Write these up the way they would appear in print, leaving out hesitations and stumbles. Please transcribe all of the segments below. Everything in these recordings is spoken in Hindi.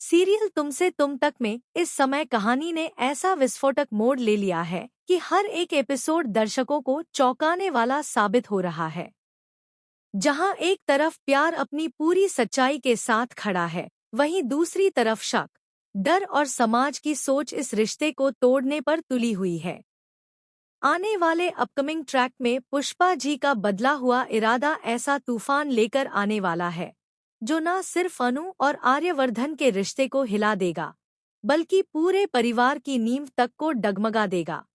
सीरियल तुमसे तुम तक में इस समय कहानी ने ऐसा विस्फोटक मोड़ ले लिया है कि हर एक एपिसोड दर्शकों को चौंकाने वाला साबित हो रहा है। जहां एक तरफ प्यार अपनी पूरी सच्चाई के साथ खड़ा है, वहीं दूसरी तरफ शक, डर और समाज की सोच इस रिश्ते को तोड़ने पर तुली हुई है। आने वाले अपकमिंग ट्रैक में पुष्पा जी का बदला हुआ इरादा ऐसा तूफान लेकर आने वाला है जो न सिर्फ अनु और आर्यवर्धन के रिश्ते को हिला देगा, बल्कि पूरे परिवार की नींव तक को डगमगा देगा।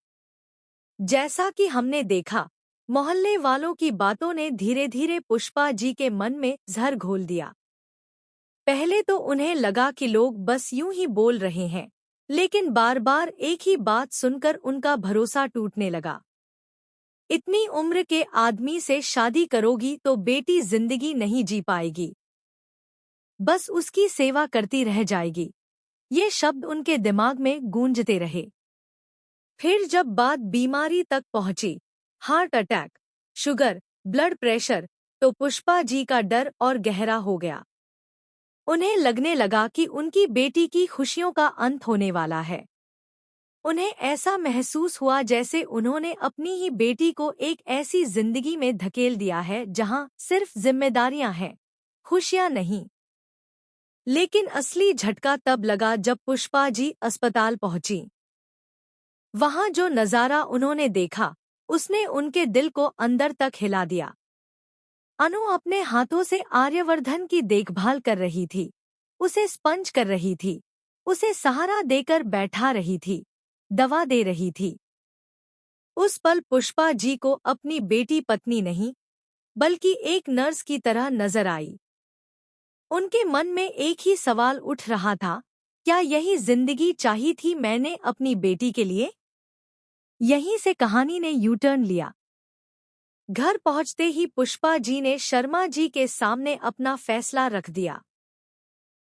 जैसा कि हमने देखा, मोहल्ले वालों की बातों ने धीरे धीरे पुष्पा जी के मन में जहर घोल दिया। पहले तो उन्हें लगा कि लोग बस यूं ही बोल रहे हैं, लेकिन बार बार एक ही बात सुनकर उनका भरोसा टूटने लगा। इतनी उम्र के आदमी से शादी करोगी तो बेटी जिंदगी नहीं जी पाएगी, बस उसकी सेवा करती रह जाएगी। ये शब्द उनके दिमाग में गूंजते रहे। फिर जब बात बीमारी तक पहुंची, heart attack, sugar, blood pressure, तो पुष्पा जी का डर और गहरा हो गया। उन्हें लगने लगा कि उनकी बेटी की खुशियों का अंत होने वाला है। उन्हें ऐसा महसूस हुआ जैसे उन्होंने अपनी ही बेटी को एक ऐसी जिंदगी में धकेल दिया है जहां सिर्फ जिम्मेदारियां हैं, खुशियां नहीं। लेकिन असली झटका तब लगा जब पुष्पा जी अस्पताल पहुंची। वहां जो नजारा उन्होंने देखा, उसने उनके दिल को अंदर तक हिला दिया। अनु अपने हाथों से आर्यवर्धन की देखभाल कर रही थी, उसे स्पंज कर रही थी, उसे सहारा देकर बैठा रही थी, दवा दे रही थी। उस पल पुष्पा जी को अपनी बेटी पत्नी नहीं, बल्कि एक नर्स की तरह नजर आई। उनके मन में एक ही सवाल उठ रहा था, क्या यही जिंदगी चाहिए थी मैंने अपनी बेटी के लिए? यहीं से कहानी ने यू टर्न लिया। घर पहुंचते ही पुष्पा जी ने शर्मा जी के सामने अपना फैसला रख दिया।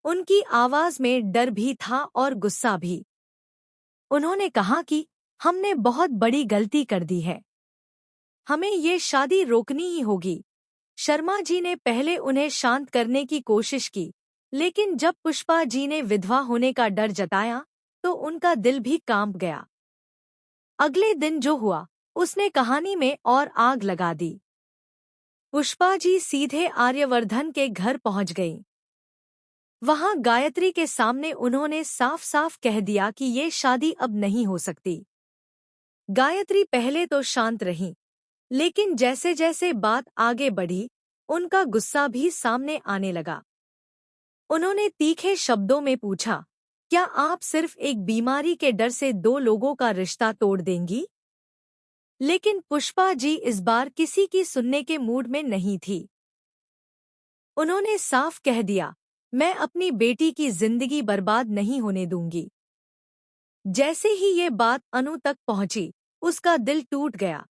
उनकी आवाज में डर भी था और गुस्सा भी। उन्होंने कहा कि हमने बहुत बड़ी गलती कर दी है, हमें ये शादी रोकनी ही होगी। शर्मा जी ने पहले उन्हें शांत करने की कोशिश की, लेकिन जब पुष्पा जी ने विधवा होने का डर जताया, तो उनका दिल भी कांप गया। अगले दिन जो हुआ, उसने कहानी में और आग लगा दी। पुष्पा जी सीधे आर्यवर्धन के घर पहुंच गईं। वहां गायत्री के सामने उन्होंने साफ साफ कह दिया कि ये शादी अब नहीं हो सकती। गायत्री पहले तो शांत रही, लेकिन जैसे जैसे बात आगे बढ़ी, उनका गुस्सा भी सामने आने लगा। उन्होंने तीखे शब्दों में पूछा, क्या आप सिर्फ एक बीमारी के डर से दो लोगों का रिश्ता तोड़ देंगी? लेकिन पुष्पा जी इस बार किसी की सुनने के मूड में नहीं थी। उन्होंने साफ कह दिया, मैं अपनी बेटी की जिंदगी बर्बाद नहीं होने दूंगी। जैसे ही ये बात अनु तक पहुंची, उसका दिल टूट गया।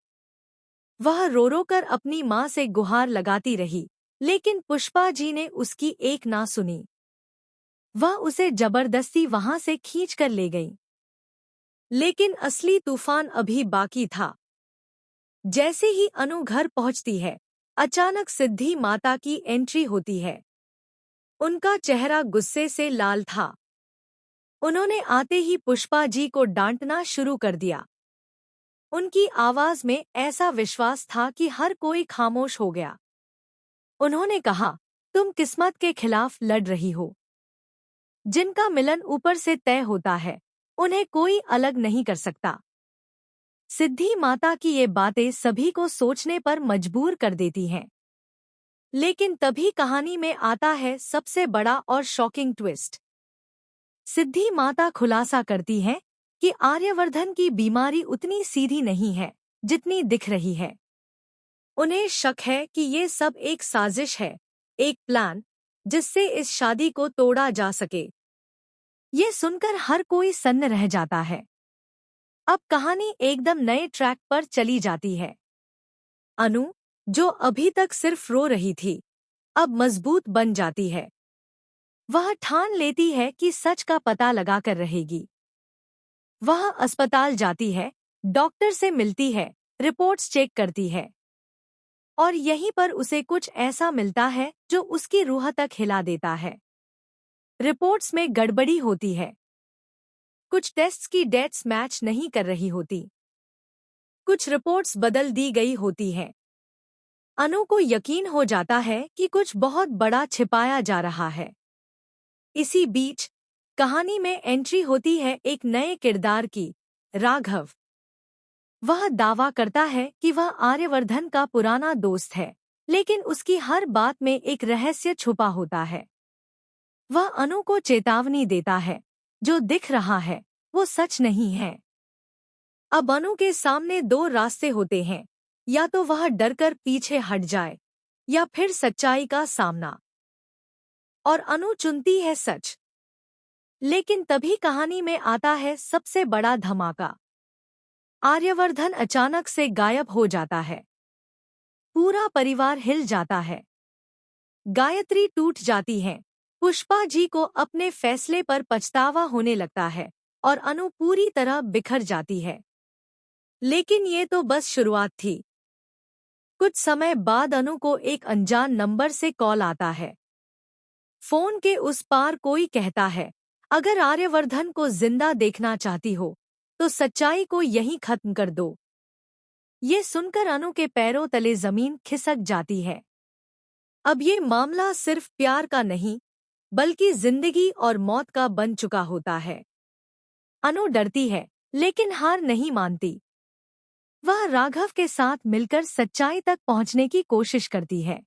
वह रो रो कर अपनी मां से गुहार लगाती रही, लेकिन पुष्पा जी ने उसकी एक ना सुनी। वह उसे जबरदस्ती वहां से खींच कर ले गई। लेकिन असली तूफान अभी बाकी था। जैसे ही अनु घर पहुंचती है, अचानक सिद्धि माता की एंट्री होती है। उनका चेहरा गुस्से से लाल था। उन्होंने आते ही पुष्पा जी को डांटना शुरू कर दिया। उनकी आवाज में ऐसा विश्वास था कि हर कोई खामोश हो गया। उन्होंने कहा, तुम किस्मत के खिलाफ लड़ रही हो। जिनका मिलन ऊपर से तय होता है, उन्हें कोई अलग नहीं कर सकता। सिद्धि माता की ये बातें सभी को सोचने पर मजबूर कर देती हैं। लेकिन तभी कहानी में आता है सबसे बड़ा और शॉकिंग ट्विस्ट। सिद्धि माता खुलासा करती है कि आर्यवर्धन की बीमारी उतनी सीधी नहीं है जितनी दिख रही है। उन्हें शक है कि ये सब एक साजिश है, एक प्लान, जिससे इस शादी को तोड़ा जा सके। ये सुनकर हर कोई सन्न रह जाता है। अब कहानी एकदम नए ट्रैक पर चली जाती है। अनु, जो अभी तक सिर्फ रो रही थी, अब मजबूत बन जाती है। वह ठान लेती है कि सच का पता लगाकर रहेगी। वह अस्पताल जाती है, डॉक्टर से मिलती है, रिपोर्ट्स चेक करती है। और यहीं पर उसे कुछ ऐसा मिलता है जो उसकी रूह तक हिला देता है। रिपोर्ट्स में गड़बड़ी होती है। कुछ टेस्ट्स की डेट्स मैच नहीं कर रही होती। कुछ रिपोर्ट्स बदल दी गई होती हैं। अनु को यकीन हो जाता है कि कुछ बहुत बड़ा छिपाया जा रहा है। इसी बीच कहानी में एंट्री होती है एक नए किरदार की, राघव। वह दावा करता है कि वह आर्यवर्धन का पुराना दोस्त है, लेकिन उसकी हर बात में एक रहस्य छुपा होता है। वह अनु को चेतावनी देता है, जो दिख रहा है वो सच नहीं है। अब अनु के सामने दो रास्ते होते हैं, या तो वह डरकर पीछे हट जाए या फिर सच्चाई का सामना। और अनु चुनती है सच। लेकिन तभी कहानी में आता है सबसे बड़ा धमाका। आर्यवर्धन अचानक से गायब हो जाता है। पूरा परिवार हिल जाता है। गायत्री टूट जाती है। पुष्पा जी को अपने फैसले पर पछतावा होने लगता है और अनु पूरी तरह बिखर जाती है। लेकिन ये तो बस शुरुआत थी। कुछ समय बाद अनु को एक अनजान नंबर से कॉल आता है। फोन के उस पार कोई कहता है, अगर आर्यवर्धन को जिंदा देखना चाहती हो तो सच्चाई को यहीं खत्म कर दो। ये सुनकर अनु के पैरों तले जमीन खिसक जाती है। अब ये मामला सिर्फ प्यार का नहीं, बल्कि जिंदगी और मौत का बन चुका होता है। अनु डरती है, लेकिन हार नहीं मानती। वह राघव के साथ मिलकर सच्चाई तक पहुंचने की कोशिश करती है।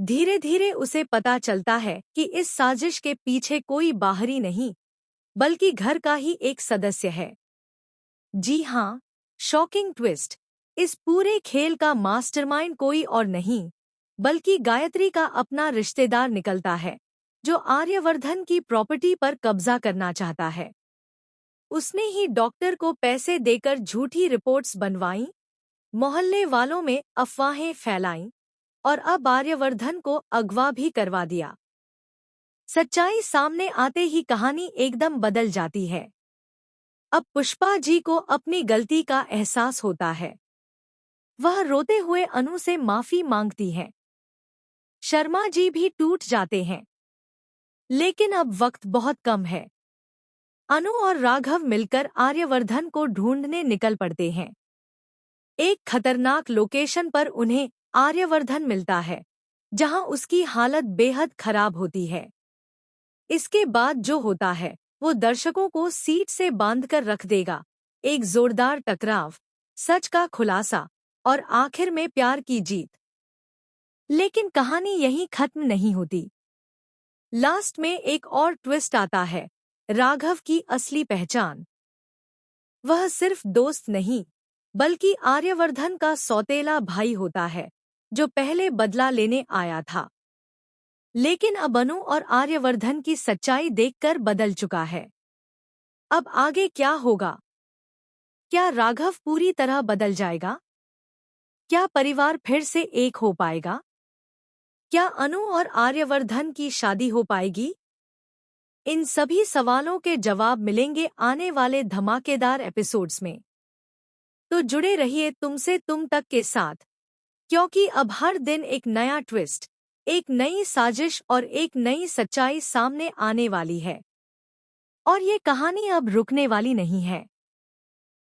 धीरे धीरे उसे पता चलता है कि इस साजिश के पीछे कोई बाहरी नहीं, बल्कि घर का ही एक सदस्य है। जी हाँ, शॉकिंग ट्विस्ट। इस पूरे खेल का मास्टरमाइंड कोई और नहीं, बल्कि गायत्री का अपना रिश्तेदार निकलता है, जो आर्यवर्धन की प्रॉपर्टी पर कब्जा करना चाहता है। उसने ही डॉक्टर को पैसे देकर झूठी रिपोर्ट्स बनवाईं, मोहल्ले वालों में अफवाहें फैलाईं और अब आर्यवर्धन को अगवा भी करवा दिया। सच्चाई सामने आते ही कहानी एकदम बदल जाती है। अब पुष्पा जी को अपनी गलती का एहसास होता है। वह रोते हुए अनु से माफी मांगती है। शर्मा जी भी टूट जाते हैं। लेकिन अब वक्त बहुत कम है। अनु और राघव मिलकर आर्यवर्धन को ढूंढने निकल पड़ते हैं। एक खतरनाक लोकेशन पर उन्हें आर्यवर्धन मिलता है, जहां उसकी हालत बेहद खराब होती है। इसके बाद जो होता है वो दर्शकों को सीट से बांधकर रख देगा। एक जोरदार टकराव, सच का खुलासा और आखिर में प्यार की जीत। लेकिन कहानी यहीं खत्म नहीं होती। लास्ट में एक और ट्विस्ट आता है, राघव की असली पहचान। वह सिर्फ दोस्त नहीं, बल्कि आर्यवर्धन का सौतेला भाई होता है, जो पहले बदला लेने आया था। लेकिन अब अनु और आर्यवर्धन की सच्चाई देखकर बदल चुका है। अब आगे क्या होगा? क्या राघव पूरी तरह बदल जाएगा? क्या परिवार फिर से एक हो पाएगा? क्या अनु और आर्यवर्धन की शादी हो पाएगी? इन सभी सवालों के जवाब मिलेंगे आने वाले धमाकेदार एपिसोड्स में। तो जुड़े रहिए तुमसे तुम तक के साथ, क्योंकि अब हर दिन एक नया ट्विस्ट, एक नई साजिश और एक नई सच्चाई सामने आने वाली है। और ये कहानी अब रुकने वाली नहीं है।